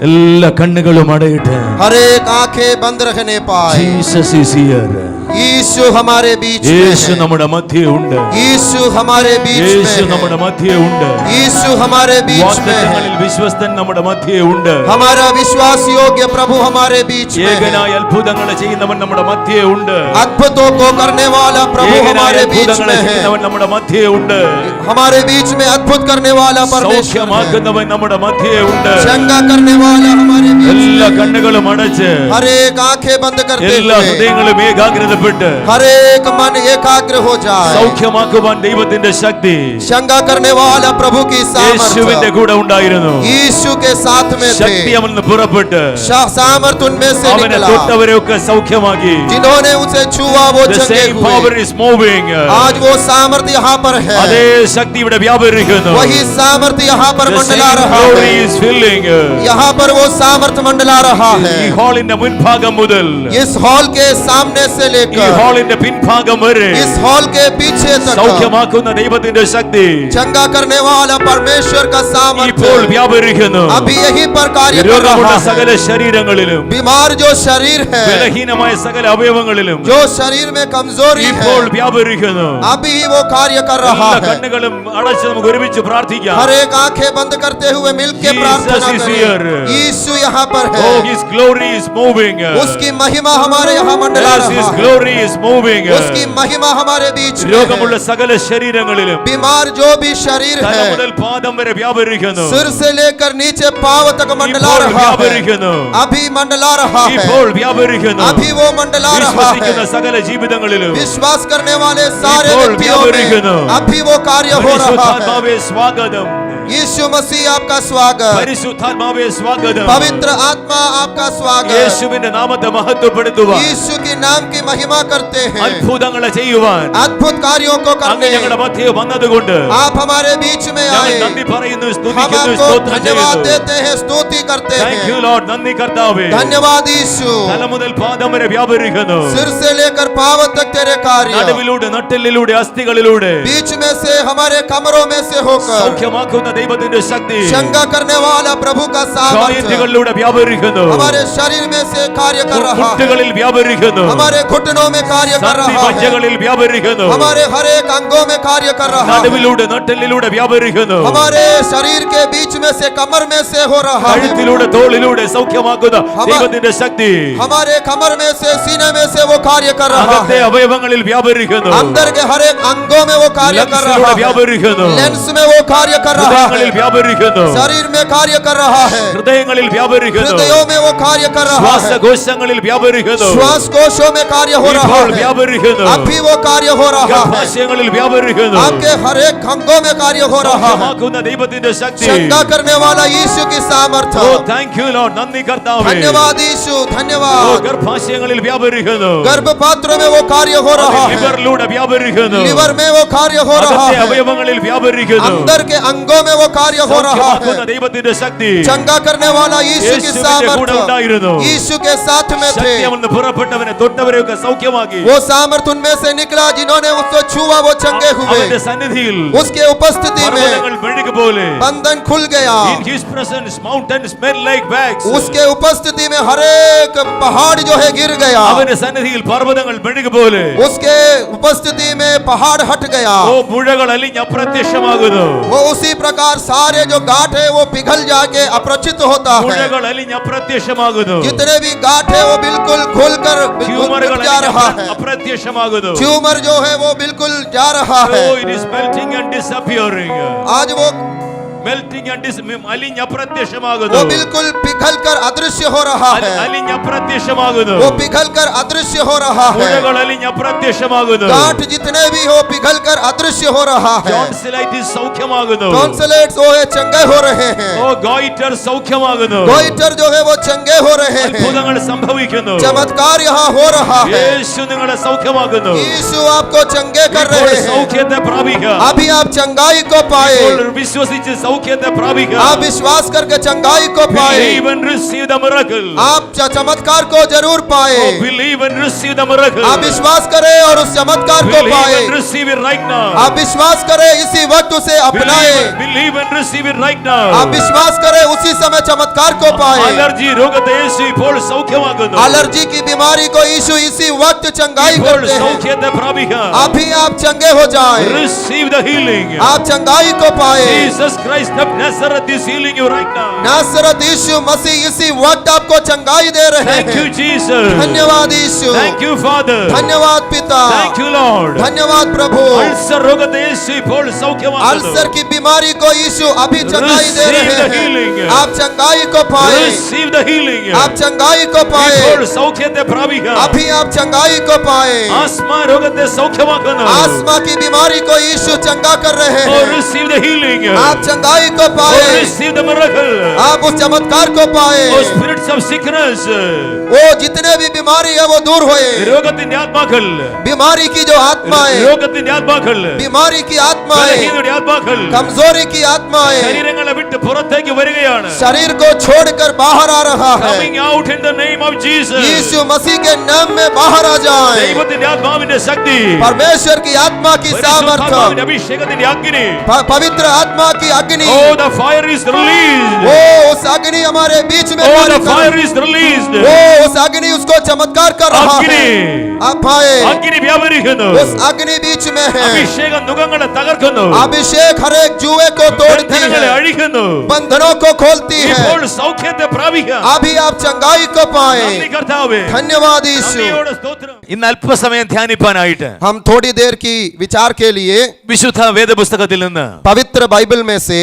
എല്ലാ കണ്ണുകളും അടയട്ടെ. हर एक आंखें बंद रखने पाए। Jesus is here. यीशु हमारे बीच में യേശു है। നമ്മുടെ മധ്യേ ഉണ്ട്. यीशु हमारे बीच में യേശു है। നമ്മുടെ മധ്യേ ഉണ്ട്. यीशु हमारे बीच में വാഗ്ദത്തങ്ങളിൽ है। വിശ്വസ്തൻ നമ്മുടെ മധ്യേ ഉണ്ട്. हमारा विश्वास योग्य प्रभु हमारे बीच में है। ഏകനായ അത്ഭുതങ്ങൾ ചെയ്യുന്നവൻ നമ്മുടെ മധ്യേ ഉണ്ട്. अद्भुतों को करने वाला प्रभु ഏകനായ हमारे बीच അത്ഭുതങ്ങൾ में है। ചെയ്യുന്നവൻ നമ്മുടെ മധ്യേ ഉണ്ട്. हमारे बीच में अद्भुत करने वाला परमेश्वर है। സൗഖ്യമാക്കുന്നവൻ നമ്മുടെ മധ്യേ ഉണ്ട്. चंगा करने वाला हमारे बीच में എല്ലാ है। കണ്ണുകളും അടച്ച് हर एक आंखें बंद करते എല്ലാ हुए ഹൃദയങ്ങളും ഏകാഗ്രതപ്പെട്ട് हर एक मन एकाग्र हो जाए। സൗഖ്യമാക്കുവാൻ ദൈവത്തിന്റെ ശക്തി चंगा करने वाला प्रभु की യേശുവിന്റെ सामर्थ കൂടെ ഉണ്ടായിരുന്നു. यीशु के साथ में ശക്തി थे। അവന് പുറപ്പെട്ട് सामर्थ उनमें से അവനെ निकला। തൊട്ടവരെയൊക്കെ സൗഖ്യമാക്കി. जिन्होंने उसे छुआ वो The चंगे same power हुए। is moving. आज वो सामर्थ यहाँ पर है। അതേ ശക്തി ഇവിടെ വ്യാപരിക്കുന്നു. वही सामर्थ यहाँ पर The मंडला same रहा glory है। is filling. यहाँ पर वो सामर्थ मंडला रहा ഈ है। ഹാളിന്റെ മുൻഭാഗം മുതൽ इस हॉल के सामने से ഈ लेकर ഹാളിന്റെ പിൻഭാഗം വരെ इस हॉल के पीछे तक സൗഖ്യമാക്കുന്ന ദൈവത്തിന്റെ ശക്തി चंगा करने वाला परमेश्वर का सामर्थ ഇപ്പോൾ വ്യാപരിക്കുന്നു. अभी यही पर कार्य कर രോഗമുള്ള रहा സകല है। ശരീരങ്ങളിലും बीमार जो शरीर है, ബലഹീനമായ സകല അവയവങ്ങളിലും जो शरीर में कमजोरी ഇപ്പോൾ है, വ്യാപരിക്കുന്നു. अभी वो कार्य कर रहा എല്ലാ है। കണ്ണുകളും അടച്ച് നമുക്ക് ഒരുമിച്ച് പ്രാർത്ഥിക്കാം. हर एक आंखें बंद करते हुए मिलके Jesus प्रार्थना is करें। here. यीशु यहाँ पर है। Oh, His glory is moving. उसकी महिमा हमारे यहाँ मंडला Yes, His रहा है। glory is moving. उसकी महिमा हमारे बीच में രോഗമുള്ള है। സകല ശരീരങ്ങളിലും बीमार जो भी शरीर തല है, മുതൽ പാദം വരെ വ്യാപരിക്കുന്നു. सिर से लेकर नीचे पांव तक मंडला ഇപ്പോൾ रहा है। വ്യാപരിക്കുന്നു. अभी मंडला रहा है। ഇപ്പോൾ വ്യാപരിക്കുന്നു. अभी वो मंडला रहा വിശ്വസിക്കുന്ന है। സകല ജീവിതങ്ങളിലും विश्वास करने वाले सारे ഇപ്പോൾ व्यक्तियों വ്യാപരിക്കുന്നു. में अभी वो कार्य हो रहा है। പരിശുദ്ധാത്മാവേ സ്വാഗതം. यीशु मसीह आपका स्वागत। പരിശുദ്ധാത്മാവേ സ്വാഗതം. पवित्र आत्मा आपका स्वागत। യേശുവിന്റെ നാമത്തെ മഹത്വപ്പെടുത്തുവാൻ यीशु की नाम की महिमा करते हैं। അത്ഭുതങ്ങൾ ചെയ്യുവാൻ अद्भुत कार्यों को അങ്ങ് करने ഞങ്ങളുടെ മധ്യേ വന്നതുകൊണ്ട് आप हमारे बीच में ഞങ്ങൾ आए। നന്ദി പറയുന്നു, हम സ്തുതിക്കുന്നു, आपको സ്തോത്രം धन्यवाद ചെയ്യുന്നു. देते हैं, स्तुति करते Thank you हैं। Lord. നന്ദി കർത്താവേ. धन्यवाद यीशु। തല മുതൽ പാദം വരെ വ്യാപരിക്കുന്നു. सिर से लेकर पांव तक तेरे कार्य, നടുവിലൂടെ നട്ടെല്ലിലൂടെ അസ്ഥികളിലൂടെ बीच में से हमारे कमरों में से होकर സൗഖ്യമാക്കുന്ന ദൈവത്തിന്റെ ശക്തി चंगा करने वाला प्रभु का सामर्थ ജോയിന്റുകളിലൂടെ വ്യാപരിക്കുന്നു. हमारे शरीर में से कार्य कर रहा है। മുട്ടുകളിൽ വ്യാപരിക്കുന്നു. हमारे घुटनों में कार्य कर സന്ധി रहा है। മജ്ജകളിൽ വ്യാപരിക്കുന്നു. हमारे हर एक अंगों में कार्य कर रहा है। നടുവിലൂടെ നട്ടെല്ലിലൂടെ വ്യാപരിക്കുന്നു. हमारे शरीर के बीच में से कमर में से हो रहा है। കഴുത്തിലൂടെ തോളിലൂടെ സൗഖ്യമാക്കുന്ന ദൈവത്തിന്റെ ശക്തി हमारे कमर में से सीने में से वो कार्य कर रहा അകത്തെ है। അവയവങ്ങളിൽ വ്യാപരിക്കുന്നു. अंदर के हर एक अंगों में वो कार्य कर ലങ്സിലൂടെ रहा है। വ്യാപരിക്കുന്നു. लेंस में वो कार्य कर रहा ഹൃദയങ്ങളിൽ है। വ്യാപരിക്കുന്നു. शरीर में कार्य कर रहा है। ഹൃദയങ്ങളിൽ വ്യാപരിക്കുന്നു. हृदयों में वो कार्य कर रहा है। ശ്വാസകോശങ്ങളിൽ വ്യാപരിക്കുന്നു. श्वास कोशों में कार्य हो रहा ഇപ്പോൾ है। വ്യാപരിക്കുന്നു. अभी वो कार्य हो रहा है। ഗർഭാശയങ്ങളിൽ വ്യാപരിക്കുന്നു. आपके हर एक अंगों में कार्य हो रहा है। സൗഖ്യമാക്കുന്ന ദൈവത്തിന്റെ ശക്തി. चंगा करने वाला यीशु की सामर्थ। Oh, thank you Lord. നന്ദി കർത്താവേ. धन्यवाद यीशु, Oh, धन्यवाद। ഗർഭാശയങ്ങളിൽ വ്യാപരിക്കുന്നു. गर्भपात्र में वो कार्य हो रहा है। ലിവറിലൂടെ വ്യാപരിക്കുന്നു. लिवर में वो कार्य हो रहा അകത്തെ है। അവയവങ്ങളിൽ വ്യാപരിക്കുന്നു. अंदर के अंगों में वो कार्य हो रहा സൗഖ്യമാക്കുന്ന है। ദൈവത്തിന്റെ ശക്തി चंगा करने वाला यीशु की യേശുവിന്റെ കൂടെ ഉണ്ടായിരുന്നു. सामर्थ यीशु के साथ में थे। ശക്തി അവന് പുറപ്പെട്ടവനെ തൊട്ടവരെയൊക്കെ സൗഖ്യമാക്കി. वो सामर्थ उनमें से निकला जिन्होंने उसको छुआ वो चंगे അവന്റെ हुए। സന്നിധിയിൽ उसके उपस्थिति में പർവ്വതങ്ങൾ മെഴുകു പോലെ बंधन खुल गया। in his presence mountains smell like wax. उसके उपस्थिति में हर एक पहाड़ जो है गिर गया। അവന്റെ സന്നിധിയിൽ പർവ്വതങ്ങൾ മെഴുകു പോലെ उसके उपस्थिति में पहाड़ हट गया। ഓ മുഴകൾ അലിഞ്ഞ് അപ്രത്യക്ഷമാകുന്നു. वो उसी प्रकार सारे जो गांठ है वो पिघल जाके अप्रचित होता है। മുഴകൾ അലിഞ്ഞ് അപ്രത്യക്ഷമാകുന്നു. जितने भी गांठ है वो बिल्कुल खुलकर ട്യൂമറുകൾ जा रहा है। അപ്രത്യക്ഷമാകുന്നു. ट्यूमर जो है वो बिल्कुल जा रहा है। Oh, it is melting and disappearing. आज वो മെൽറ്റിംഗ് അലിഞ്ഞ് वो അപ്രത്യക്ഷമാകുന്നു. बिल्कुल पिघल कर अदृश्य हो रहा है। അലിഞ്ഞ് അപ്രത്യക്ഷമാകുന്നു. वो पिघल कर अदृश्य हो रहा है। മുഴകൾ അലിഞ്ഞ് അപ്രത്യക്ഷമാകുന്നു. गांठ जितने भी हो पिघल कर अदृश्य हो रहा है। ടോൺസിലൈറ്റിസ് സൗഖ്യമാകുന്നു. टॉन्सिलेट्स वो है चंगे हो रहे हैं। ഓ ഗോയിറ്റർ സൗഖ്യമാകുന്നു. गोइटर जो है वो चंगे हो रहे हैं। അത്ഭുതങ്ങൾ സംഭവിക്കുന്നു. चमत्कार यहाँ हो रहा है। യേശു നിങ്ങളെ സൗഖ്യമാക്കുന്നു. यीशु आपको चंगे कर ഇപ്പോൾ रहे हैं। സൗഖ്യത്തെ പ്രാപിക്കുക. अभी आप चंगाई को पाए। ഇപ്പോൾ വിശ്വസിച്ച് സൗഖ്യം സൗഖ്യത്തെ പ്രാപിക്കുക. आप विश्वास करके चंगाई को पाए, Believe and receive the miracle. आप चमत्कार को जरूर पाए। Oh, believe and receive the miracle. आप विश्वास करें और उस चमत्कार को Believe पाए। and receive it right now. आप विश्वास करें इसी वक्त उसे अपनाए। Believe and receive it right now. आप विश्वास करें उसी समय चमत्कार को पाए। അലർജി രോഗത്തെ യേശു ഇപ്പോൾ സൗഖ്യമാക്കുന്നു. एलर्जी की बीमारी को यीशु इसी वक्त चंगाई ഇപ്പോൾ करते हैं। സൗഖ്യത്തെ പ്രാപിക്കുക. अभी आप चंगे हो जाए, Receive the healing. आप चंगाई को पाए। Jesus Christ of Nazareth is healing you right now. नासरत यीशु मसीह इसी वक्त आपको चंगाई दे रहे Thank you हैं। Jesus. धन्यवाद यीशु, Thank you Father. धन्यवाद पिता, Thank you Lord. धन्यवाद प्रभु। അൾസർ രോഗത്തെ യേശു ഇപ്പോൾ സൗഖ്യമാക്കുന്നു. अल्सर की बीमारी को यीशु अभी चंगाई दे रहे Receive the healing. हैं। आप चंगाई को पाए, Receive the healing. आप चंगाई को पाए। ഇപ്പോൾ സൗഖ്യത്തെ പ്രാപിക്കുക. अभी आप चंगाई को पाए। ആസ്മ രോഗത്തെ സൗഖ്യമാക്കുന്നു. आस्मा की बीमारी को यीशु चंगा कर रहे Oh, हैं। receive the healing. आप चंगाई को Oh, पाए, receive the miracle. आप उस चमत्कार को पाए। Oh, spirits of sickness. वो जितने भी बीमारी है वो दूर होए। രോഗത്തിന്റെ ആത്മാക്കൾ. बीमारी की जो आत्मा है, രോഗത്തിന്റെ ആത്മാക്കൾ. बीमारी की आत्मा है, ബലഹീനതയുടെ ആത്മാക്കൾ. कमजोरी की आत्मा है, ശരീരങ്ങളെ വിട്ട് പുറത്തേക്ക് വരികയാണ്. शरीर को छोड़कर बाहर आ रहा है। Coming out in the name of Jesus. यीशु मसीह के नाम में बाहर आ जाए। ദൈവത്തിന്റെ ആത്മാവിന്റെ ശക്തി. परमेश्वर की आत्मा की सामर्थ्य, പരിശുദ്ധാത്മാവിന്റെ അഭിഷേകത്തിന്റെ അഗ്നി. पवित्र आत्मा की अग्नि, Oh, the fire is released. वो उस अग्नि हमारे बीच में Oh, कार्य the कर- fire is released. वो उस अग्नि उसको चमत्कार कर रहा है। അഗ്നി. आप आए, അഗ്നി വ്യാപരിക്കുന്നു. उस अग्नि बीच में है। അഭിഷേകം നുകങ്ങളെ തകർക്കുന്നു. अभिषेक हर एक जुए को तोड़ती ബന്ധനങ്ങളെ है, അഴിക്കുന്നു. बंधनों को खोलती है। ഇപ്പോൾ സൗഖ്യത്തെ പ്രാപിക്കുക. अभी आप चंगाई को पाए। നന്ദി കർത്താവേ. धन्यवाद यीशु। നന്ദിയോടെ സ്തോത്രം. ഇന്ന് അല്പസമയം ധ്യാനിപ്പാനായിട്ട് हम थोड़ी देर की विचार के लिए വിശുദ്ധ വേദപുസ്തകത്തിൽ നിന്ന് पवित्र बाइबल में से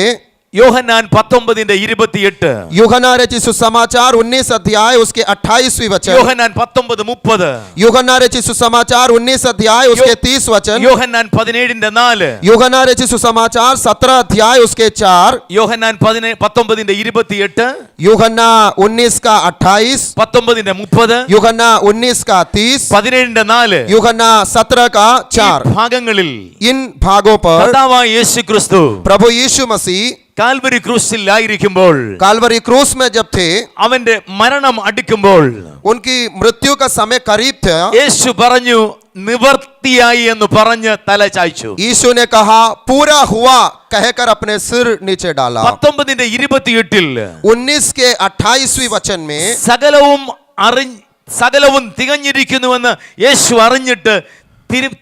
യോഹന്നാൻ 19:28 यूहन्ना रचित सुसमाचार 19 अध्याय उसके 28वीं वचन, യോഹന്നാൻ 19:30 यूहन्ना रचित सुसमाचार 19 अध्याय उसके 30 वचन, യോഹന്നാൻ 17:4 यूहन्ना रचित सुसमाचार 17 अध्याय उसके 4, യോഹന്നാൻ 19:28 यूहन्ना 19 का 28, 19:30 यूहन्ना 19 का 30, 17:4 यूहन्ना 17 का 4। ഭാഗങ്ങളിൽ इन भागों पर കർത്താവായ യേശു ക്രിസ്തു प्रभु यीशु मसीह കാൽവരി ക്രൂസിൽ ആയിരിക്കുമ്പോൾ कालवरी क्रूस में जब थे, അവന്റെ മരണം അടുക്കുമ്പോൾ उनकी मृत्यु का समय करीब था। യേശു പറഞ്ഞു നിവർത്തിയായി എന്ന് പറഞ്ഞ് തല ചായ്ച്ചു. यीशु ने कहा पूरा हुआ कहकर अपने सिर नीचे डाला। 19:28 19 के 28वीं वचन में സകലവും തികഞ്ഞിരിക്കുന്നുവെന്ന് യേശു അറിഞ്ഞിട്ട്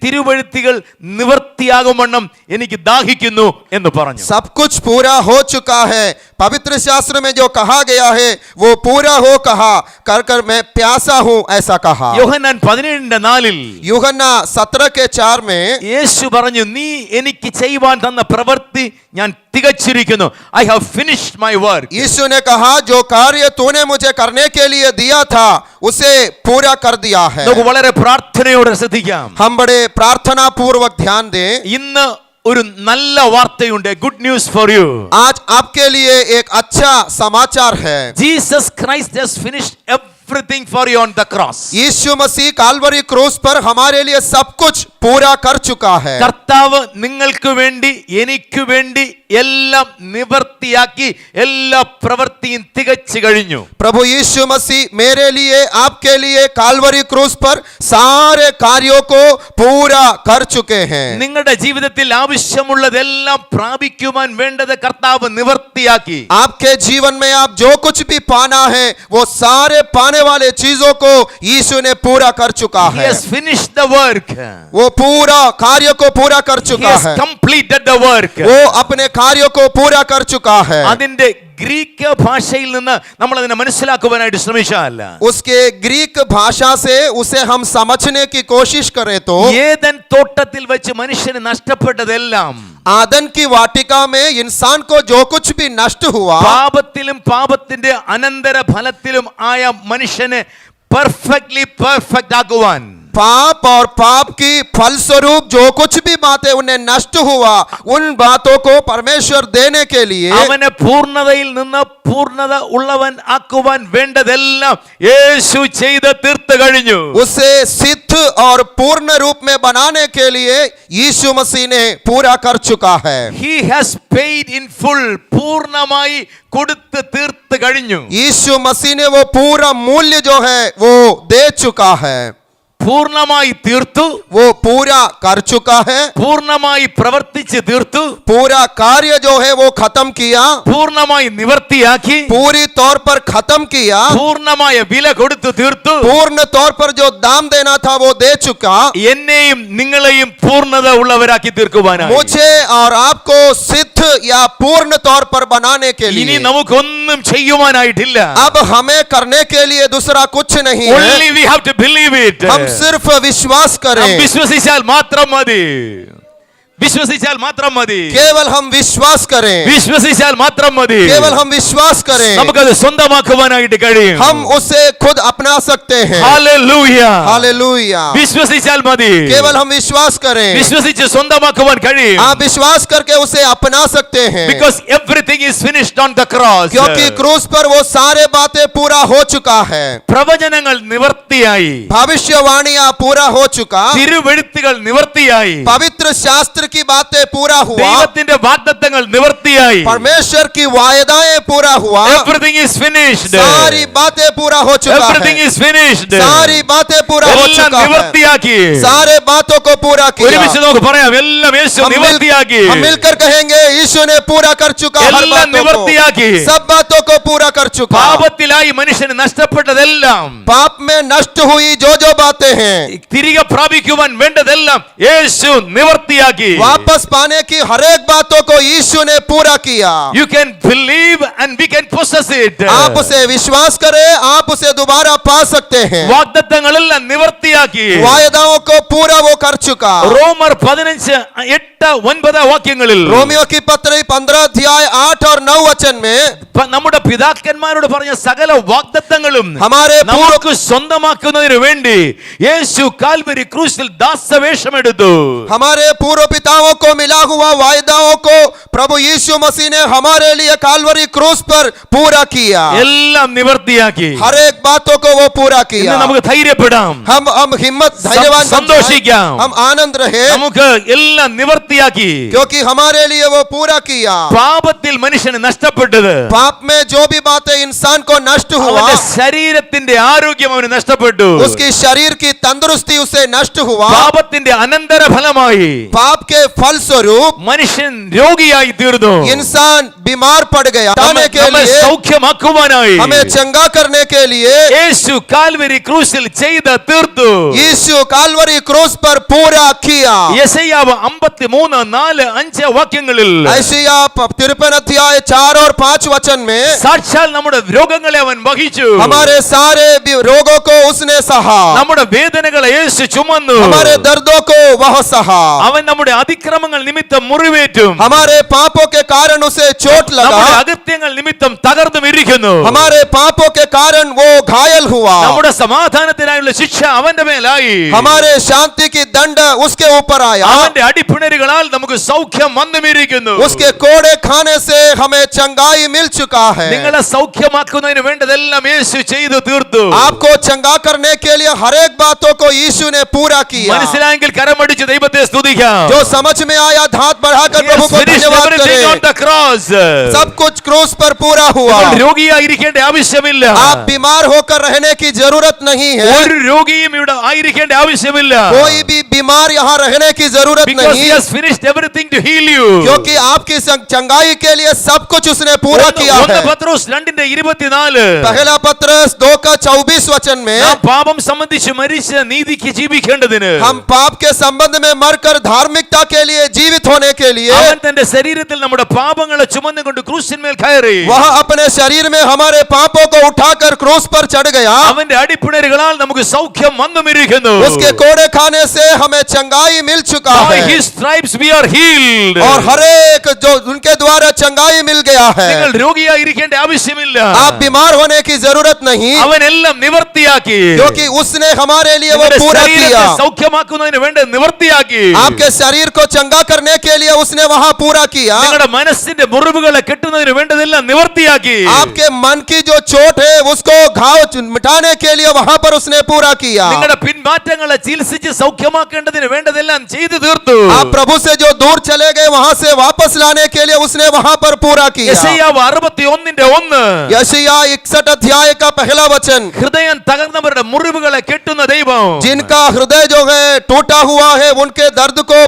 തിരുവഴുത്തുകൾ നിവർത്തിയാകുമെന്നും എനിക്ക് ദാഹിക്കുന്നു എന്ന് പറഞ്ഞു. सब कुछ पूरा हो चुका है, पवित्र शास्त्र में जो कहा गया है वो पूरा हो कहा कर कर मैं प्यासा हूं ऐसा कहा। യോഹന്നാൻ 17:4 यूहन्ना 17 के 4 में യേശു പറഞ്ഞു നീ എനിക്ക് ചെയ്യുവാൻ തന്ന പ്രവൃത്തി ഞാൻ തികച്ചിരിക്കുന്നു. I have finished my work. यीशु ने कहा जो कार्य तूने मुझे करने के लिए दिया था उसे पूरा कर दिया है। നമുക്ക് വളരെ പ്രാർത്ഥനയോടെ ശ്രദ്ധിക്കാം. हम बड़े प्रार्थना पूर्वक ध्यान दें। ഇന്ന് ഒരു നല്ല വാർത്തയുണ്ട്. Good news for you. आज आपके लिए एक अच्छा समाचार है। Jesus Christ has finished everything for you on the cross. यीशु मसीह कालवरी क्रूस पर हमारे लिए सब कुछ पूरा कर चुका है। കർത്താവ് നിങ്ങൾക്ക് വേണ്ടി എനിക്ക് വേണ്ടി എല്ലാം നിവർത്തിയാക്കി എല്ലാ പ്രവൃത്തിയും തികച്ചു കഴിഞ്ഞു. प्रभु यीशु मसीह मेरे लिए आपके लिए कालवरी क्रूस पर सारे कार्यों को पूरा कर चुके हैं। നിങ്ങളുടെ ജീവിതത്തിൽ ആവശ്യമുള്ളതെല്ലാം പ്രാപിക്കുവാൻ വേണ്ടത് കർത്താവ് നിവർത്തിയാക്കി. आपके जीवन में आप जो कुछ भी पाना है वो सारे पाने वाले चीजों को यीशु ने पूरा कर चुका He है। has finished the work. वो पूरा कार्य को पूरा कर He चुका has है। completed the work. वो अपने कार्यों को पूरा कर चुका है। അതിന്റെ ഗ്രീക്ക് ഭാഷയിൽ നിന്ന് നമ്മൾ അതിനെ മനസ്സിലാക്കുവാനായിട്ട് ശ്രമിച്ചാൽ उसके ग्रीक भाषा से उसे हम समझने की कोशिश करें तो ഏദൻ തോട്ടത്തിൽ വെച്ച് മനുഷ്യന് നഷ്ടപ്പെട്ടതെല്ലാം आदन की वाटिका में इंसान को जो कुछ भी नष्ट हुआ, പാപത്തിലും പാപത്തിന്റെ അനന്തര ഫലത്തിലും ആയ മനുഷ്യനെ പെർഫെക്റ്റ് ആക്കുവാൻ पाप और पाप की फलस्वरूप जो कुछ भी बातें उन्हें नष्ट हुआ, उन बातों को परमेश्वर देने के लिए അവനെ പൂർണ്ണതയിൽ നിന്ന് പൂർണ്ണത ഉള്ളവൻ ആക്കുവാൻ വേണ്ടതെല്ലാം യേശു ചെയ്ത് തീർത്തു കഴിഞ്ഞു. उसे सिद्ध और पूर्ण रूप में बनाने के लिए यीशु मसीह ने पूरा कर चुका है. He has paid in full. പൂർണ്ണമായി കൊടുത്ത് തീർത്തു കഴിഞ്ഞു. यीशु मसीह ने वो पूरा मूल्य जो है वो दे चुका है. പൂർണ്ണമായി തീർത്തു, वो पूरा कर चुका है. പൂർണ്ണമായി പ്രവർത്തിച്ച് തീർത്തു, पूरा कार्य जो है वो खत्म किया, പൂർണ്ണമായി നിവർത്തിയാക്കി, पूरी तौर पर खत्म किया, പൂർണ്ണമായ വില കൊടുത്തു തീർത്തു. पूर्ण तौर पर जो दाम देना था वो दे चुका. എന്നെയും നിങ്ങളെയും പൂർണ്ണത ഉള്ളവരാക്കി തീർക്കുവാനായി. मुझे और आपको सिद्ध या पूर्ण तौर पर बनाने के ഇനി लिए നമുക്കൊന്നും ചെയ്യുവാനായിട്ടില്ല. अब हमें करने के लिए दूसरा कुछ नहीं है. Only we have to believe it. हम सिर्फ विश्वास നാം करें, വിശ്വസിച്ചാൽ മാത്രം മതി. വിശ്വസിച്ചാൽ മാത്രം മതി. केवल हम विश्वास करें, വിശ്വസിച്ചാൽ മാത്രം മതി. केवल हम विश्वास करें, നമുക്കത് സ്വന്തമാക്കുവാനായിട്ട് കഴിയും. हम उसे खुद अपना सकते हैं. ഹല്ലേലൂയ. हालेलुया. വിശ്വസിച്ചാൽ മതി. केवल हम विश्वास करें, വിശ്വസിച്ച് സ്വന്തമാക്കുവാൻ കഴിയും. आप विश्वास करके उसे अपना सकते हैं, Because everything is finished on the cross. क्योंकि क्रूस पर वो सारे बातें पूरा हो चुका है. പ്രവചനങ്ങൾ നിവർത്തിയായി. भविष्यवाणियां पूरा हो चुका, തിരുവെഴുത്തുകൾ നിവർത്തിയായി. पवित्र शास्त्र की बातें पूरा हुआ, ദൈവത്തിന്റെ വാഗ്ദത്തങ്ങൾ നിവർത്തിയായി. परमेश्वर की वायदाएं पूरा हुआ, Everything is finished. सारी बातें पूरा हो चुका Everything है, is finished. सारी बातें पूरा हो എല്ലാം चुका है, നിവർത്തിയാക്കി. सारे बातों को पूरा किया. ഒരുമിച്ച് നമുക്ക് പറയാം, എല്ലാം യേശു നിവർത്തിയാക്കി. हम मिलकर कहेंगे यीशु ने पूरा कर चुका हर എല്ലാം बातों को, നിവർത്തിയാക്കി. सब बातों को पूरा कर चुका. പാപത്തിലായി മനുഷ്യന് നഷ്ടപ്പെട്ടതെല്ലാം पाप में नष्ट हुई जो जो बातें हैं, തിരികെ പ്രാപിക്കുവാൻ വേണ്ടതെല്ലാം യേശു നിവർത്തിയാക്കി. वापस पाने की हर एक बातों को यीशु ने पूरा किया. You can believe and we can possess it. आप उसे विश्वास करें, आप उसे दोबारा पा सकते हैं. വാഗ്ദത്തങ്ങളെല്ലാം നിവർത്തിയാക്കി. वायदाओं को पूरा वो कर चुका. റോമർ 15:8-9 വാക്യങ്ങളിൽ रोमियो की पत्री 15 अध्याय 8 और 9 वचन में നമ്മുടെ പിതാക്കന്മാരോട് പറഞ്ഞ സകല വാഗ്ദത്തങ്ങളും हमारे നമുക്ക് സ്വന്തമാക്കുന്നതിന് വേണ്ടി യേശു കാൽവരി ക്രൂശിൽ ദാസവേഷമെടുത്തു. हमारे पूर्व पिताओं को मिला हुआ वायदाओं को प्रभु यीशु मसीह ने हमारे लिए कालवरी क्रूस पर पूरा किया. എല്ലാം നിവർത്തിയാക്കി. हर एक बातों को वो पूरा ഇന്ന് किया. നമുക്ക് ധൈര്യപ്പെടാം. हम हिम्मत धैर्यवान बन जाएं, സന്തോഷിക്കാം. हम आनंद रहे, നമുക്ക് എല്ലാം നിവർത്തിയാക്കി. क्योंकि हमारे लिए वो पूरा किया. പാപത്തിൽ മനുഷ്യന് നഷ്ടപ്പെട്ടത്, पाप में जो भी बातें इंसान को नष्ट हुआ, അവന്റെ ശരീരത്തിന്റെ ആരോഗ്യം അവന് നഷ്ടപ്പെട്ടു. उसकी शरीर की तंदुरुस्ती उसे नष्ट हुआ. പാപത്തിന്റെ അനന്തരഫലമായി पाप के फल स्वरूप മനുഷ്യൻ രോഗിയായി തീർന്നു. इंसान बीमार पड़ गया. നമ്മെ जाने के लिए സൗഖ്യമാക്കുവാനായി हमें चंगा करने के लिए യേശു കാൽവരി ക്രൂശിൽ ചെയ്ത് തീർത്തു. यीशु कालवरी क्रूस पर पूरा किया. യെശയ്യാവ് 53:4-5 വാക്യങ്ങളിൽ ऐशिया 53 अध्याय 4 और 5 वचन में സാക്ഷാൽ നമ്മുടെ രോഗങ്ങളെ അവൻ വഹിച്ചു. हमारे सारे रोगों को उसने सहा, നമ്മുടെ വേദനകളെ യേശു ചുമന്നു. हमारे दर्दों को वह सहा, അവൻ നമ്മുടെ അതിക്രമങ്ങൾ നിമിത്തം മുറിവേറ്റും, हमारे पापों के कारण उसे चोट നമ്മുടെ लगा, അകൃത്യങ്ങൾ നിമിത്തം തകർന്നും ഇരിക്കുന്നു. हमारे पापों के कारण वो घायल हुआ, നമ്മുടെ സമാധാനത്തിനായുള്ള ശിക്ഷ അവന്റെ മേലായി. हमारे शांति की दंड उसके ऊपर आया, അവന്റെ അടിപ്പിണരുകളാൽ നമുക്ക് സൗഖ്യം വന്നുമിരിക്കുന്നു. उसके कोड़े खाने से हमें चंगाई मिल चुका है. നിങ്ങളെ സൗഖ്യമാക്കുന്നതിന് വേണ്ടതെല്ലാം യേശു ചെയ്തു തീർത്തു. आपको चंगा करने के लिए हर एक बातों को यीशु ने पूरा किया. മനസ്സിലായെങ്കിൽ കരമടിച്ച് ദൈവത്തെ സ്തുതിക്കാം. जो समझ में आया हाथ बढ़ाकर प्रभु को धन्यवाद Everything on करें. the cross. सब कुछ क्रूस पर पूरा हुआ. നിങ്ങൾ രോഗിയായിരിക്കേണ്ട ആവശ്യമില്ല. आप बीमार होकर रहने की जरूरत नहीं है. ഒരു രോഗിയും ഇവിടെ ആയിരിക്കേണ്ട ആവശ്യമില്ല. कोई भी बीमार यहाँ रहने की जरूरत Because he नहीं, has finished everything to heal you. क्योंकि आपकी चंगाई के लिए सब कुछ उसने पूरा किया ഒന്ന് है. പത്രോസ് 2:24 पहला पत्रस 2:24 वचन में നാം പാപം സംബന്ധിച്ച് മരിച്ച് നീതിക്ക് ജീവിക്കേണ്ടതിന് हम पाप के संबंध में मरकर धार्मिकता के लिए जीवित होने के लिए അവൻ തന്റെ ശരീരത്തിൽ നമ്മുടെ പാപങ്ങളെ ചുമന്നുകൊണ്ട് ക്രൂശിന്മേൽ കയറി. वह अपने शरीर में हमारे पापों को उठाकर क्रूस पर चढ़ गया. അവന്റെ അടിപ്പിണരുകളാൽ നമുക്ക് സൗഖ്യം വന്നുമിരിക്കുന്നു. उसके कोड़े खाने से हमें चंगाई मिल चुका By है his stripes we are healed. और हरेक जो उनके द्वारा चंगाई मिल गया है। നിങ്ങൾ രോഗിയായിരിക്കേണ്ട ആവശ്യമില്ല. आप बीमार होने की जरूरत नहीं, അവനെല്ലാം നിവർത്തിയാക്കി. क्योंकि उसने हमारे लिए वो നിങ്ങളുടെ पूरा ശരീരത്തെ किया। സൗഖ്യമാക്കുന്നതിന് വേണ്ടി നിവർത്തിയാക്കി. आपके शरीर को चंगा करने के लिए उसने वहां पूरा किया। നിങ്ങളുടെ മനസ്സിന്റെ മുറിവുകളെ കെട്ടുന്നതിന് വേണ്ടതെല്ലാം നിവർത്തിയാക്കി. आपके मन की जो चोट है उसको घाव मिटाने के लिए वहां पर उसने पूरा किया। നിങ്ങളുടെ പിൻമാറ്റങ്ങളെ ചികിത്സിച്ച് സൗഖ്യമാക്കേണ്ടതിന് വേണ്ടതെല്ലാം ചെയ്തു തീർത്തു. आप प्रभु से जो दूर चले गए वहां से वापस लाने के लिए उसने वहां पर पूरा किया। യെശയ്യാവ് 61:1 यशायाह 61 अध्याय का पहला वचन, ഹൃദയം തകർന്നവരുടെ മുറിവുകളെ കെട്ടുന്ന ദൈവം. जिनका हृदय जो है टूटा हुआ है उनके दर्द को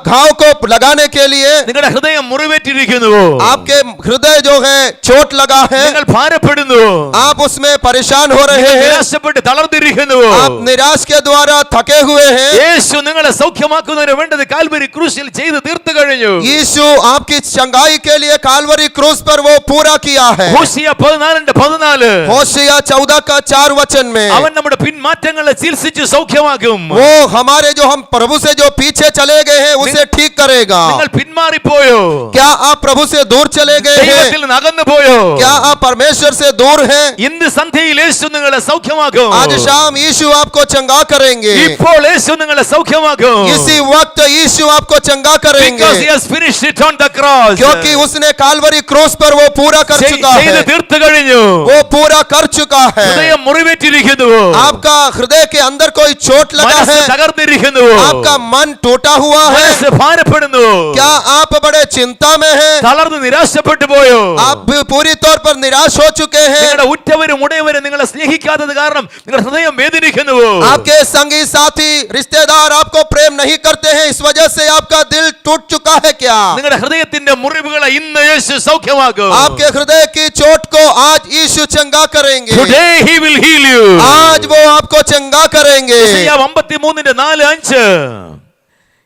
घाव को लगाने के लिए, നിങ്ങളുടെ ഹൃദയം മുറിവേറ്റിരിക്കുന്നുവോ? आपके हृदय जो है चोट लगा है, നിങ്ങൾ ഭാരപ്പെടുന്നുവോ? आप उसमें परेशान हो रहे നിങ്ങൾ हैं, നിരാശപ്പെട്ട് തളർന്നിരിക്കുന്നുവോ? आप निराश के द्वारा थके हुए हैं। യേശു നിങ്ങളെ സൗഖ്യമാക്കുന്നതിന് വേണ്ടത് കാൽവരി ക്രൂശിൽ ചെയ്തു തീർത്തു കഴിഞ്ഞു. यीशु आपकी चंगाई के लिए कालवरी क्रूस पर वो पूरा किया है। ഹോശിയ 14:14 होशिया 14 का 4 वचन में, അവൻ നമ്മുടെ പിൻമാറ്റങ്ങളെ ചികിത്സിച്ച് സൗഖ്യമാക്കും. वो हमारे जो हम प्रभु से जो पीछे चले गए हैं उसे ठीक करेगा। നിങ്ങൾ പിന്മാറിപ്പോയോ? क्या आप प्रभु से दूर चले गए हैं? ദൈവത്തിൽ നിന്ന് അകന്നു പോയോ? क्या आप परमेश्वर से दूर हैं? ഇന്ന് സന്ധ്യയിൽ യേശു നിങ്ങളെ സൗഖ്യമാക്കും. आज शाम यीशु आपको चंगा करेंगे। ഇപ്പോൾ യേശു നിങ്ങളെ സൗഖ്യമാക്കും. इसी वक्त यीशु आपको चंगा करेंगे, Because he has finished it on the cross. क्योंकि उसने कालवरी क्रूस पर वो पूरा कर चुका ചെയ്തു है। തീർത്തു കഴിഞ്ഞു. वो पूरा कर चुका है। ഹൃദയം മുറിവേറ്റിരിക്കുന്നുവോ? आपका हृदय के अंदर कोई चोट लगा മനസ്സ് है, തകർന്നിരിക്കുന്നുവോ? आपका मन टूटा हुआ है, മനസ്സ് ഭാരപ്പെടുന്നു. क्या आप बड़े चिंता में हैं? തളർന്ന് നിരാശപ്പെട്ടു പോയോ? आप भी पूरी तौर पर निराश हो चुके हैं। നിങ്ങളുടെ ഉറ്റവരും ഉടയവരും നിങ്ങളെ സ്നേഹിക്കാത്തത് കാരണം നിങ്ങളുടെ ഹൃദയം വേദനിക്കുന്നുവോ? आपके संगी साथी रिश्तेदार आपको प्रेम नहीं करते हैं, इस वजह से आपका दिल टूट चुका है क्या? നിങ്ങളുടെ ഹൃദയത്തിന്റെ മുറിവുകളെ ഇന്ന് യേശു സൗഖ്യമാക്കും. आपके हृदय की चोट को आज यीशु चंगा करेंगे। Today he will heal you. आज वो आपको चंगा करेंगे। യെശയ്യാവ് 53:4-5.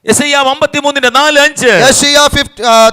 യെശയ്യാവ് 53:4-5. यशायाह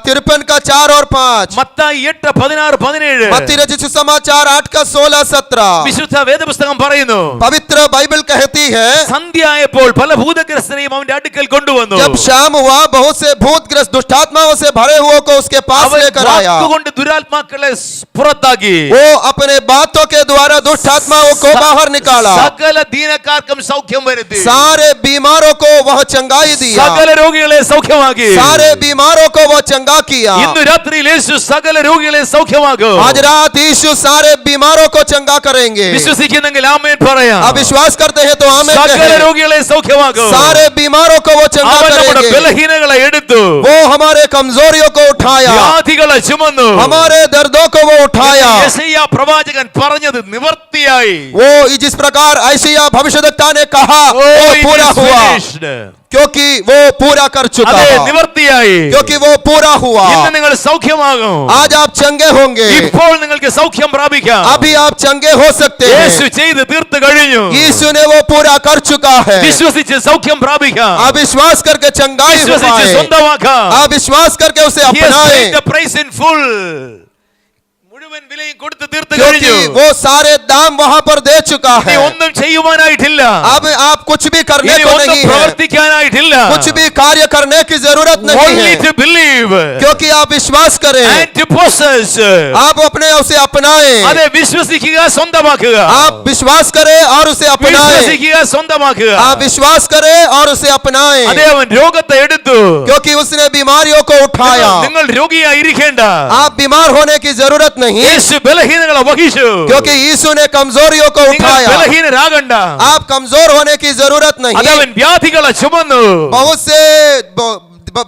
53 का 4 और 5, മത്തായി 8:16-17. मत्ती रचित सुसमाचार 8 का 16-17। വിശുദ്ധ വേദപുസ്തകം പറയുന്നു, पवित्र बाइबल कहती है, സന്ധ്യയായപ്പോൾ പല ഭൂതഗ്രസ്തരെയും അവന്റെ അടുക്കൽ കൊണ്ടുവന്നു. जब शाम हुआ बहुत से भूतग्रस्त दुष्टात्माओं से भरे हुए को उसके पास അവൻ लेकर आया। വാക്കുകൊണ്ട് ദുരാത്മാക്കളെ പുറത്താക്കി. वो अपने बातों के द्वारा दुष्टात्माओं को बाहर निकाला, സകല ദീനക്കാർക്കും സൗഖ്യം വരുത്തി. सारे बीमारों को वह चंगाई दिया, സകല രോഗികളെ സൗഖ്യമാക്കി. सारे बीमारों को वो चंगा किया। ഇന്ന് രാത്രിയിൽ യേശു സകല രോഗികളെ സൗഖ്യമാക്കും. आज रात यीशु सारे बीमारों को चंगा करेंगे। വിശ്വസിക്കുന്നെങ്കിൽ ആമേൻ പറയാം. आप विश्वास करते हैं तो आमीन സകല कहें। രോഗികളെ സൗഖ്യമാക്കും. सारे बीमारों को वो चंगा അവൻ നമ്മുടെ करेंगे। ബലഹീനകളെ എടുത്തു. वो हमारे कमजोरियों को उठाया, വ്യാധികളെ ചുമന്നു. हमारे दर्दों को वो उठाया। യെശയ്യാ പ്രവാചകൻ പറഞ്ഞത് നിവർത്തിയായി. वो जिस प्रकार ऐशिया भविष्यद्वक्ता ने कहा Oh, वो it पूरा is हुआ, finished. क्योंकि वो पूरा कर चुका അതെ, है, നിവർത്തിയായി. क्योंकि वो पूरा हुआ। ഇന്ന് നിങ്ങൾ സൗഖ്യമാകും. आज आप चंगे होंगे, ഇപ്പോൾ നിങ്ങൾക്ക് സൗഖ്യം പ്രാപിക്കാം. अभी आप चंगे हो सकते യേശു हैं। ചെയ്ത് തീർത്തു കഴിഞ്ഞു. यीशु ने वो पूरा कर चुका है। വിശ്വസിച്ച് സൗഖ്യം പ്രാപിക്കാം. आप विश्वास करके चंगाई വിശ്വസിച്ച് पाएं। സ്വന്തമാക്കാം. आप विश्वास करके उसे He has अपनाएं, paid the price in full. മുഴുവൻ വിലയും കൊടുത്ത് തീർത്തു क्योंकि കഴിഞ്ഞു. वो सारे दाम वहां पर दे चुका ഇനി है। ഒന്നും ചെയ്യുവാനായിട്ടില്ല. अब आप कुछ भी करने ഇനി को ഒന്നും नहीं है, പ്രവർത്തിക്കാനായിട്ടില്ല. कुछ भी कार्य करने की जरूरत नहीं Only है, to believe क्योंकि आप विश्वास करें, and to possess. आप अपने उसे अपनाएं। അതെ, വിശ്വസിക്കുക, സ്വന്തമാക്കുക. आप विश्वास करें और उसे अपनाएं, വിശ്വസിക്കുക, സ്വന്തമാക്കുക. आप विश्वास करें और उसे अपनाएं, അതെ, അവൻ രോഗത്തെ എടുത്തു. क्योंकि उसने बीमारियों को उठाया। നിങ്ങൾ രോഗിയായിരിക്കേണ്ട. आप बीमार होने की जरूरत नहीं, യേശു ബലഹീനങ്ങളെ വഹിച്ചു. क्योंकि यीशु ने कमजोरियों को നിങ്ങൾ उठाया। ബലഹീനരാകണ്ട. आप कमजोर होने की जरूरत അതെ, नहीं। അവൻ വ്യാധികളെ ചുമന്നു. बहुत से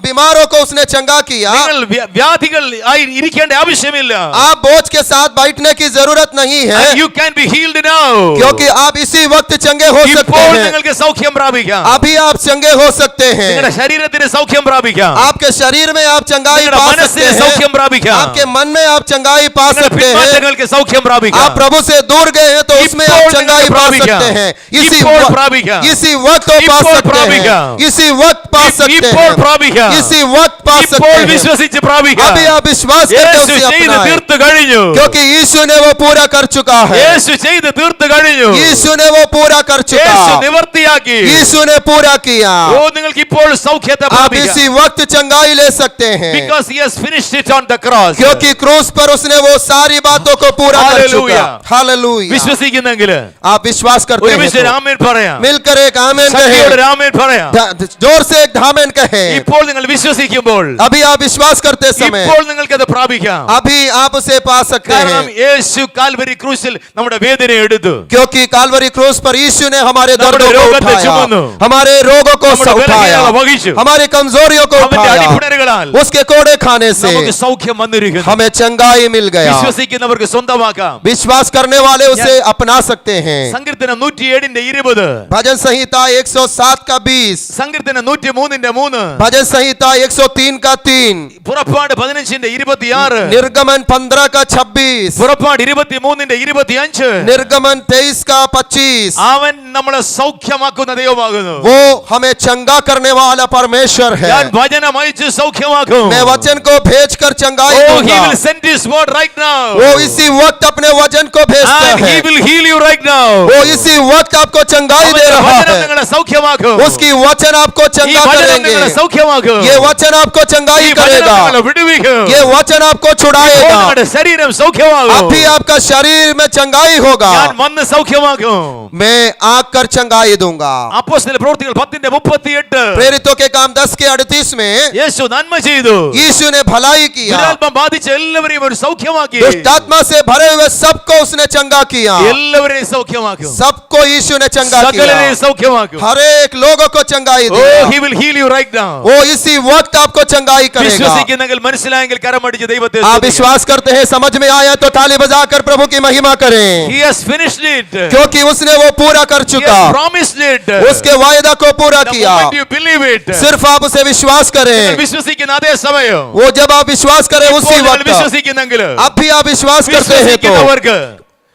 बीमारों को उसने चंगा किया। നിങ്ങൾ വ്യാധികൾ ആയി ഇരിക്കേണ്ട ആവശ്യമില്ല. आप बोझ के साथ बैठने की जरूरत नहीं है, And you can be healed now. क्योंकि आप इसी वक्त चंगे हो सकते ഇപ്പോൾ हैं। നിങ്ങൾക്ക് സൗഖ്യം പ്രാപിക്കാം. अभी आप चंगे हो सकते हैं। നിങ്ങളുടെ ശരീരത്തിന് സൗഖ്യം പ്രാപിക്കാം. आपके शरीर में आप चंगाई നിങ്ങളുടെ पा सकते മനസ്സിന് हैं, സൗഖ്യം പ്രാപിക്കാം. आपके मन में आप चंगाई पा നിങ്ങളുടെ सकते हैं। പിൻമാറ്റങ്ങൾക്ക് സൗഖ്യം പ്രാപിക്കാം. आप प्रभु से दूर गए हैं तो उसमें आप ഇപ്പോൾ चंगाई നിങ്ങൾക്ക് पा പ്രാപിക്കാം. सकते हैं। ഇപ്പോൾ പ്രാപിക്കാം. इसी वक्त वो पा ഇപ്പോൾ सकते പ്രാപിക്കാം. हैं, इसी वक्त पा सकते ഇപ്പോൾ हैं, പ്രാപിക്കാം. പ്രാപിക്കാം. इसी वक्त पा सकते ഇപ്പോൾ हैं. വിശ്വസിച്ച് പ്രാപിക്കാം. अभी आप विश्वास करके യേശു उसे ചെയ്ത് अपनाएं, തീർത്തു കഴിഞ്ഞു. क्योंकि यीशु ने वो पूरा कर चुका है. യേശു ചെയ്ത് തീർത്തു കഴിഞ്ഞു. यीशु ने वो पूरा कर चुका. യേശു നിവർത്തിയാക്കി. यीशु ने पूरा किया. ഓ നിങ്ങൾക്ക് ഇപ്പോൾ സൗഖ്യത്തെ आप പ്രാപിക്കാം. इसी वक्त चंगाई ले सकते हैं, Because he has finished it on the cross. क्योंकि क्रूस पर उसने वो सारी बातों को पूरा कर चुका. Hallelujah. हालेलुया. വിശ്വസിക്കുന്നെങ്കിൽ आप विश्वास करते हैं ഒരുമിച്ച് तो ആമേൻ പറയാം. मिलकर एक आमेन ശക്തിയോടെ कहें, ആമേൻ പറയാം. जोर से एक आमेन कहें. ഇപ്പോൾ നിങ്ങൾ വിശ്വസിക്കുമ്പോൾ अभी आप विश्वास करते समय ഇപ്പോൾ നിങ്ങൾക്ക് അത് പ്രാപിക്കാം. अभी आप उसे पा सकते കാരണം हैं, യേശു കാൽവരി ക്രൂശിൽ നമ്മുടെ വേദന എടുത്തു. क्योंकि कालवरी क्रूस पर यीशु ने हमारे നമ്മുടെ दर्दों को രോഗത്തെ उठाया, ചുമന്നു. हमारे रोगों को നമ്മുടെ उठाया, ബലഹീനത വഹിച്ചു. हमारी कमजोरियों को അവന്റെ उठाया. അടിപ്പിണരുകളാൽ उसके कोड़े खाने से നമുക്ക് സൗഖ്യം വന്നിരിക്കുന്നു. हमें चंगाई मिल गया. വിശ്വസിക്കുന്നവർക്ക് സ്വന്തമാക്കാം. विश्वास करने वाले उसे अपना सकते हैं. സങ്കീർത്തനം 107:20, भजन संहिता 107 का 20, സങ്കീർത്തനം 103:3, भजन संहिता 103 का 3, പുറപ്പാട് 15:26, निर्गमन 15 का 26, പുറപ്പാട് 23:25. निर्गमन 23 का 25. അവൻ നമ്മളെ സൗഖ്യമാക്കുന്ന ദൈവമാകുന്നു. वो हमें चंगा करने वाला परमेश्वर है. ഞാൻ വചനം അയച്ച് സൗഖ്യമാക്കും. मैं वचन को भेजकर चंगाई Oh, he दूंगा. will send his word right now. वो इसी वक्त अपने वचन को भेजता And he है. will heal you right now. वो इसी वक्त आपको चंगाई दे അവന്റെ रहा വചനം है. നിങ്ങളെ സൗഖ്യമാക്കും. उसकी वचन आपको ഈ चंगा വചനം करेंगे. നിങ്ങളെ സൗഖ്യമാക്കും. ये वचन आपको ഈ चंगाई വചനം करेगा. നിങ്ങളെ വിടുവിക്കും. ये वचन आपको ഇപ്പോൾ छुड़ाएगा. നിങ്ങളുടെ ശരീരം സൗഖ്യമാകും. अभी आपका शरीर में चंगाई होगा. ഞാൻ വന്ന് സൗഖ്യമാക്കും. मैं आकर चंगाई दूंगा. അപ്പോസ്തല പ്രവൃത്തികൾ 10:38. प्रेरितों के काम 10 के 38 में യേശു നന്മ ചെയ്തു. यीशु ने भलाई किया. ദുരാത്മ ബാധിച്ച എല്ലാവരെയും ഒരു സൗഖ്യമാക്കി. दुष्टात्मा से भरे हुए सबको उसने चंगा किया. എല്ലാവരെയും സൗഖ്യമാക്കും. सबको यीशु ने चंगा സകലരെയും किया. സൗഖ്യമാക്കും. हर एक लोगों को चंगाई Oh, देगा. he will heal you right now. वो इसी वक्त आपको चंगाई करेगा. വിശ്വസിക്കുന്നെങ്കിൽ മനസ്സിലായെങ്കിൽ കരമടിച്ച് ദൈവത്തെ आप സ്തുതിക്കുക. विश्वास करते हैं, समझ में आया तो ताली बजाकर प्रभु की महिमा करें, He has finished it. क्योंकि उसने वो पूरा कर He चुका. has promised it. उसके वायदा को पूरा The किया. moment you believe it. सिर्फ आप उसे विश्वास करें. വിശ്വസിക്കുന്ന അതേ സമയം वो जब आप विश्वास करें ഇപ്പോൾ उसी നിങ്ങൾ वक्त, വിശ്വസിക്കുന്നെങ്കിൽ अब भी आप विश्वास करते हैं तो വിശ്വസിക്കുന്നവർക്ക്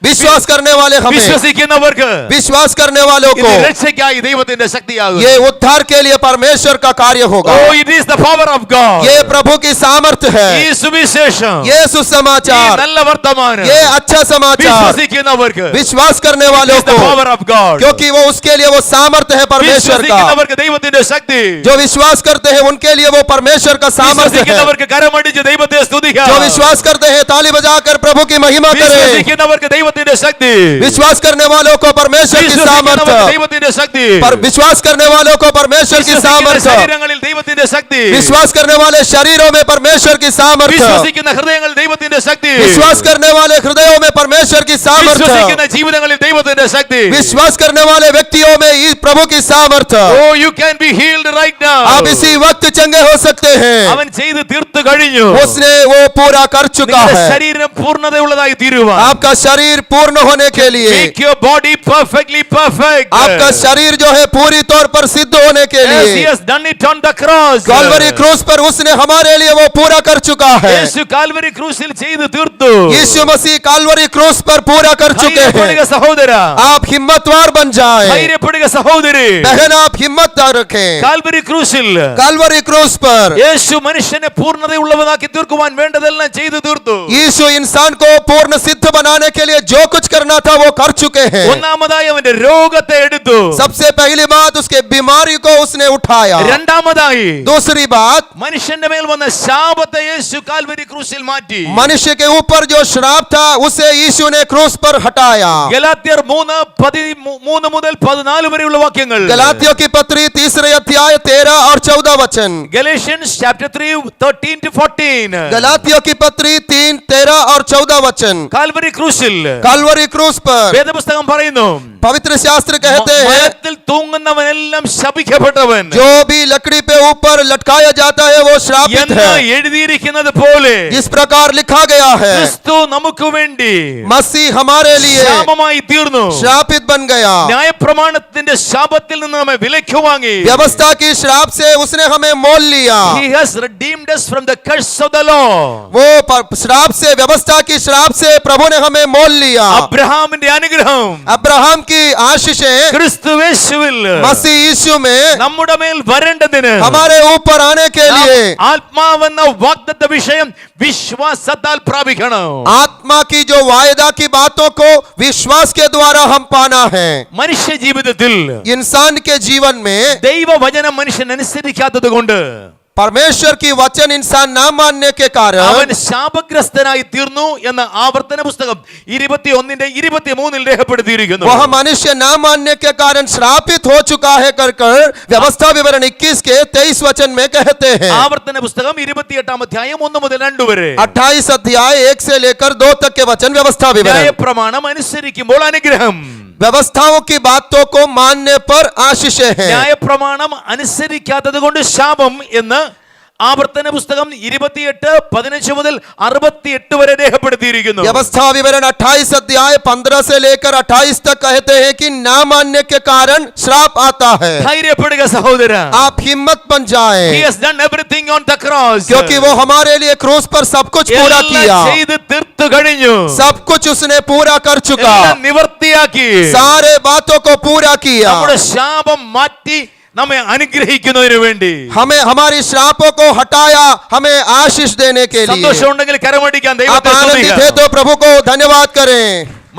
विश्वास करने वाले हमें, വിശ്വസിക്കുന്നവർക്ക് विश्वास करने वालों ഇത് को രക്ഷയ്ക്കായി ദൈവത്തിന്റെ ശക്തിയാകും. ये उद्धार के लिए परमेश्वर का कार्य होगा. Oh, it is the power of God. ये प्रभु की सामर्थ्य ഈ है. സുവിശേഷം, ये ഈ सुसमाचार, നല്ല വർത്തമാനം ये अच्छा समाचार വിശ്വസിക്കുന്നവർക്ക് विश्वास करने it वालों is the को, power of God. क्योंकि वो उसके लिए वो सामर्थ्य है परमेश्वर का. വിശ്വസിക്കുന്നവർക്ക് ദൈവത്തിന്റെ ശക്തി. जो विश्वास करते हैं उनके लिए वो परमेश्वर का सामर्थ्य है. വിശ്വസിക്കുന്നവർക്ക് കരമടിച്ച് ദൈവത്തെ സ്തുതിക്കാം. जो विश्वास करते हैं ताली बजाकर प्रभु की महिमा करें. വിശ്വസിക്കുന്നവർക്ക് ദൈവത്തിന്റെ ശക്തി. विश्वास करने वालों को परमेश्वर की വിശ്വസിക്കുന്നവർക്ക് सामर्थ्य, ദൈവത്തിന്റെ ശക്തി. पर विश्वास करने वालों को परमेश्वर की വിശ്വസിക്കുന്ന सामर्थ्य, ശരീരങ്ങളിൽ ദൈവത്തിന്റെ ശക്തി. विश्वास करने वाले शरीरों में परमेश्वर की सामर्थ्य, വിശ്വസിക്കുന്ന ഹൃദയങ്ങളിൽ ദൈവത്തിന്റെ ശക്തി. विश्वास करने वाले हृदयों में परमेश्वर की सामर्थ्य, വിശ്വസിക്കുന്ന ജീവിതങ്ങളിൽ ദൈവത്തിന്റെ ശക്തി. विश्वास करने वाले व्यक्तियों में इस प्रभु की सामर्थ्य. Oh, you can be healed right now. आप इसी वक्त चंगे हो सकते हैं. അവൻ ചെയ്ത് തീർത്തു കഴിഞ്ഞു. उसने वो पूरा कर चुका നിങ്ങളുടെ है. ശരീരം പൂർണ്ണതയുള്ളതായി തീരുവാൻ. आपका शरीर पूर्ण होने के लिए, Make your body perfectly perfect. आपका शरीर जो है पूरी तौर पर सिद्ध होने के As he लिए has done it on the cross. काल्वरी क्रूस पर उसने हमारे लिए वो पूरा कर चुका है. യേശു കാൽവരി ക്രൂശിൽ ചെയ്തു തീർത്തു. यीशु मसीह काल्वरी क्रूस पर पूरा कर चुके ധൈര്യപ്പെടുക हैं. സഹോദര. आप हिम्मतवार बन जाएं. ധൈര്യപ്പെടുക സഹോദരി. बहन आप हिम्मत रखें. കാൽവരി ക്രൂശിൽ काल्वरी क्रूस पर യേശു മനുഷ്യനെ പൂർണ്ണതയുള്ളവനാക്കി തീർക്കുവാൻ വേണ്ടതെല്ലാം ചെയ്തു തീർത്തു. यीशु इंसान को पूर्ण सिद्ध बनाने के लिए जो कुछ करना था वो कर चुके हैं. ഒന്നാമതായി അവന്റെ രോഗത്തെ എടുത്തു. सबसे पहली बात उसके बीमारी को उसने उठाया. രണ്ടാമതായി दूसरी बात മനുഷ്യന്റെ മേൽ വന്ന ശാപത്തെ യേശു കാൽവരി ക്രൂശിൽ മാറ്റി. मनुष्य के ऊपर जो श्राप था उसे यीशु ने क्रूस पर हटाया. ഗലാത്യർ 3 മുതൽ 14 വരെയുള്ള വാക്യങ്ങൾ. गलातियों की पत्री 3 अध्याय 13 और 14 वचन. Galatians chapter 3 13 to 14. गलातियों की पत्री 3 13 और 14 वचन. കാൽവരി ക്രൂശിൽ काल्वरी क्रूस पर വേദപുസ്തകം പറയുന്നു, पवित्र शास्त्र कहते हैं മരത്തിൽ തൂങ്ങുന്നവനെല്ലാം ശപിക്കപ്പെട്ടവൻ जो भी लकड़ी पे ऊपर लटकाया जाता है वो श्रापित എന്ന് है. എഴുതിയിരിക്കുന്നത് പോലെ जिस प्रकार लिखा गया है ക്രിസ്തു നമുക്ക് വേണ്ടി मसीह हमारे लिए ശാപമായി തീർന്നു. श्रापित बन गया. ന്യായപ്രമാണത്തിന്റെ ശാപത്തിൽ നിന്ന് നമ്മെ വിലയ്ക്ക് വാങ്ങി. व्यवस्था की श्राप से उसने हमें मोल लिया. He has redeemed us from the curse of the law. वो श्राप से, व्यवस्था की श्राप से प्रभु ने हमें मोल लिया. लिया। അബ്രഹാമിന്റെ അനുഗ്രഹം अब्राहम की आशीषें ക്രിസ്തുയേശുവിൽ मसीह यीशु में നമ്മുടെ മേൽ വരേണ്ടതിന് हमारे ऊपर आने के लिए ആത്മാവെന്ന വാഗ്ദത്ത വിഷയം വിശ്വാസത്താൽ പ്രാപിക്കണം. आत्मा की जो वायदा की बातों को विश्वास के द्वारा हम पाना है। മനുഷ്യ ജീവിതത്തിൽ इंसान के जीवन में ദൈവവചനം മനുഷ്യൻ അനുസരിക്കാത്തത് കൊണ്ട് परमेश्वर की वचन इंसान ना मानने के कारण അവൻ ശാപഗ്രസ്തനായി തീർന്നു എന്ന് ആവർത്തന പുസ്തകം 21:23 രേഖപ്പെടുത്തിയിരിക്കുന്നു. वह मनुष्य ना मानने के कारण श्रापित हो चुका है कर व्यवस्था विवरण 21 के 23 वचन में कहते हैं। ആവർത്തന പുസ്തകം 28 അധ്യായം 1 മുതൽ 2 വരെ 28 अध्याय 1 से लेकर 2 तक के वचन व्यवस्था विवरण। ന്യായപ്രമാണം അനുസരിക്കുമ്പോൾ അനുഗ്രഹം, व्यवस्थाओं की बातों को मानने पर आशीषें हैं। ന്യായപ്രമാണം അനുസരിക്കാത്തത് കൊണ്ട് ശാപം എന്ന് ആവർത്തന പുസ്തകം 28:15 മുതൽ 68 വരെ രേഖപ്പെടുത്തിയിരിക്കുന്നു. व्यवस्था विवरण 28 अध्याय 15 से लेकर 28 तक कहते हैं कि ना मानने के कारण श्राप आता है। ധൈര്യപ്പെടുക സഹോദര, आप हिम्मत बन जाएं, He has done everything on the cross. क्योंकि वो हमारे लिए क्रूस पर सब कुछ पूरा എല്ലാം किया। ചെയ്ത് തീർത്തു കഴിഞ്ഞു. सब कुछ उसने पूरा कर चुका, എല്ലാം നിവർത്തിയാക്കി सारे बातों को पूरा किया। നമ്മുടെ ശാപം മാറ്റി നമ്മെ അനുഗ്രഹിക്കുന്നതിന് വേണ്ടി. हमें हमारी श्रापों को हटाया, हमें आशीष देने के लिए। സന്തോഷമുണ്ടെങ്കിൽ കരമടിക്കാൻ आप ദൈവത്തെ आनंदित സ്തുതിക്കാം. है तो प्रभु को धन्यवाद करें।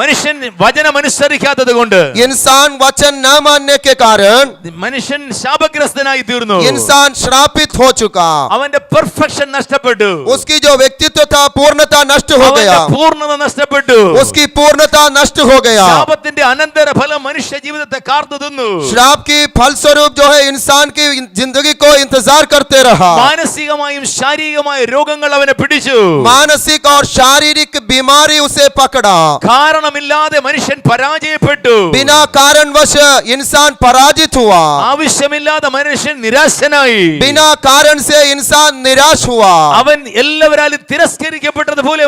മനുഷ്യൻ വചനം അനുസരിക്കാത്തത് കൊണ്ട് इंसान वचन न मानने के कारण മനുഷ്യൻ ശാപഗ്രസ്തനായി തീർന്നു. इंसान श्रापित हो चुका, അവന്റെ പെർഫെക്ഷൻ നഷ്ടപ്പെട്ടു. उसकी जो व्यक्तित्व था पूर्णता नष्ट हो गया, അവന്റെ പൂർണ്ണത നഷ്ടപ്പെട്ടു. उसकी पूर्णता नष्ट हो गया। ശാപത്തിന്റെ അനന്തര ഫലം മനുഷ്യ ജീവിതത്തെ കാർത്തു തിന്നു. श्राप की फलस्वरूप जो है इंसान की जिंदगी को इंतजार करते रहा। മാനസികമായും ശാരീരികമായ രോഗങ്ങൾ അവനെ പിടിച്ചു. मानसिक और शारीरिक बीमारी उसे पकड़ा। കാരണമില്ലാതെ മനുഷ്യൻ പരാജയപ്പെട്ടു. बिना कारणवश इंसान पराजित हुआ, ആവശ്യമില്ലാതെ മനുഷ്യൻ നിരാശനായി. बिना कारण से इंसान निराश हुआ। അവൻ എല്ലാവരാലും തിരസ്കരിക്കപ്പെട്ടതുപോലെ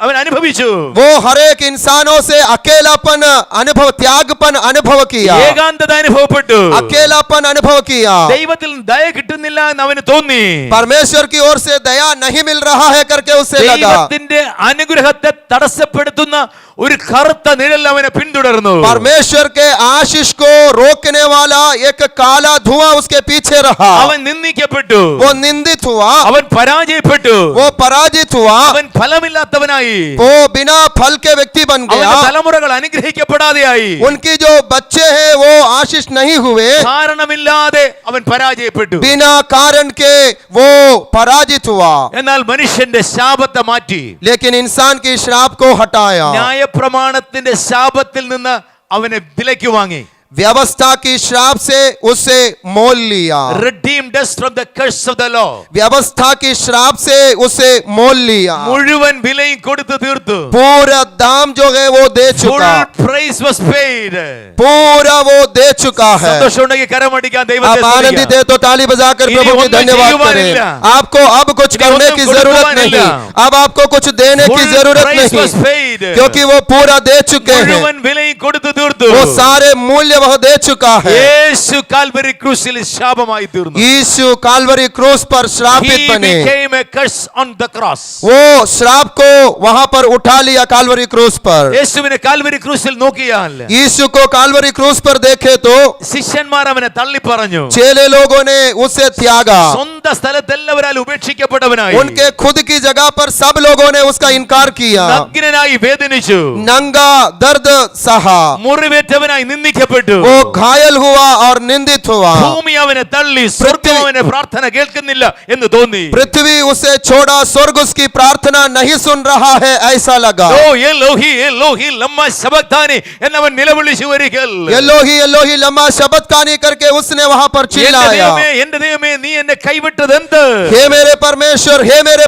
അവൻ അനുഭവിച്ചു. वो हर एक इंसानों से अकेलापन अनुभव, त्यागपन अनुभव किया, ഏകാന്തത അനുഭവപ്പെട്ടു. अकेलापन अनुभव किया। ദൈവത്തിൽ ദയ കിട്ടുന്നില്ല എന്ന് അവന് തോന്നി. परमेश्वर की ओर से दया नहीं मिल रहा है करके उसे लगा। ദൈവത്തിന്റെ അനുഗ്രഹത്തെ തടസ്സപ്പെടുത്തുന്ന ഒരു കറുത്ത നിഴൽ അവനെ പിന്തുടർന്നു. परमेश्वर के आशीष को रोकने वाला एक काला धुआं उसके पीछे रहा। അവൻ നിന്ദിക്കപ്പെട്ടു. वो निंदित हुआ, അവൻ പരാജയപ്പെട്ടു. वो पराजित हुआ, അവൻ ഫലമില്ലാത്തവനായി. वो बिना फल के व्यक्ति बन गया। അവന്റെ തലമുറകൾ അനുഗ്രഹിക്കപ്പെടാതെയായി. उनकी जो बच्चे हैं वो आशीष नहीं हुए, കാരണമില്ലാതെ അവൻ പരാജയപ്പെട്ടു. बिना कारण के वो पराजित हुआ। എന്നാൽ മനുഷ്യന്റെ ശാപത്തെ മാറ്റി. लेकिन इंसान की श्राप को हटाया, ന്യായപ്രമാണത്തിന്റെ ശാപത്തിൽ നിന്ന് അവനെ വിലയ്ക്ക് വാങ്ങി. व्यवस्था की श्राप से उसे मोल लिया। redeemed us from the curse of the law. व्यवस्था की श्राप से उसे मोल लिया। മുഴുവൻ വിലയും കൊടുത്തു തീർത്തു. पूरा दाम जो है वो दे full चुका, price was paid. पूरा वो दे चुका है। സന്തോഷമുണ്ടെങ്കിൽ കരമടിക്കാൻ ദൈവത്തെ आप आनंदित സ്തുതിക്കാം. है तो ताली बजाकर इन्हीं प्रभु की उनमें धन्यवाद जीवानिल्ला। करें। आपको अब कुछ इन्हीं करने उनमें की जरूरत कुड़ुकुवानिल्ला। नहीं, अब आपको कुछ देने की Full जरूरत price was नहीं, paid. क्योंकि वो पूरा दे चुके हैं। മുഴുവൻ വിലയും കൊടുത്തു തീർത്തു. वो सारे मूल्य वह दे चुका है। യേശു കാൽവരി ക്രൂശിൽ ശാപമായി തീർന്നു. यीशु काल्वरी क्रूस पर श्रापित He बने, became a curse on the cross. वो श्राप को वहां पर उठा लिया काल्वरी क्रूस पर। യേശുവിനെ കാൽവരി ക്രൂശിൽ നോക്കിയാൽ यीशु को काल्वरी क्रूस पर देखे तो ശിഷ്യന്മാർ അവനെ തള്ളി പറഞ്ഞു. चेले लोगों ने उसे त्यागा, സ്വന്തം സ്ഥലത്ത് എല്ലാവരാൽ ഉപേക്ഷിക്കപ്പെട്ടവനായി, उनके खुद की जगह पर सब लोगों ने उसका इनकार किया। നഗ്നനായി വേദനിച്ചു, नंगा दर्द सहा, മുറിവേറ്റവനായി നിന്ദിക്കപ്പെട്ടു. वो घायल हुआ और निंदित हुआ। ഭൂമി അവനെ തള്ളി, സ്വർഗ്ഗം അവനെ പ്രാർത്ഥന കേൾക്കുന്നില്ല എന്ന് തോന്നി. पृथ्वी उसे छोड़ा, स्वर्ग उसकी प्रार्थना नहीं सुन रहा है ऐसा लगा। ഓ എലോഹി എലോഹി ലമ്മ ശബക്താനി എന്നവൻ നിലവിളിച്ചു വരികൽ. एलोही एलोही लम्मा शबदकानी करके उसने वहां पर चिल्लाया, എന്റെ ദൈവമേ നീ എന്നെ കൈവിട്ടത് എന്ത്? हे मेरे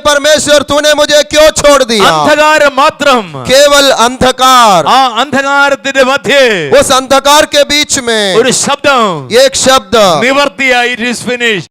परमेश्वर तूने मुझे क्यों छोड़ दिया। അന്ധകാരം മാത്രം. केवल अंधकार, ആ അന്ധകാരത്തിന്റെ മധ്യേ उस अंधकार के बीच में ഒരു ശബ്ദം एक शब्द, നിവർത്തിയായി, it is finished.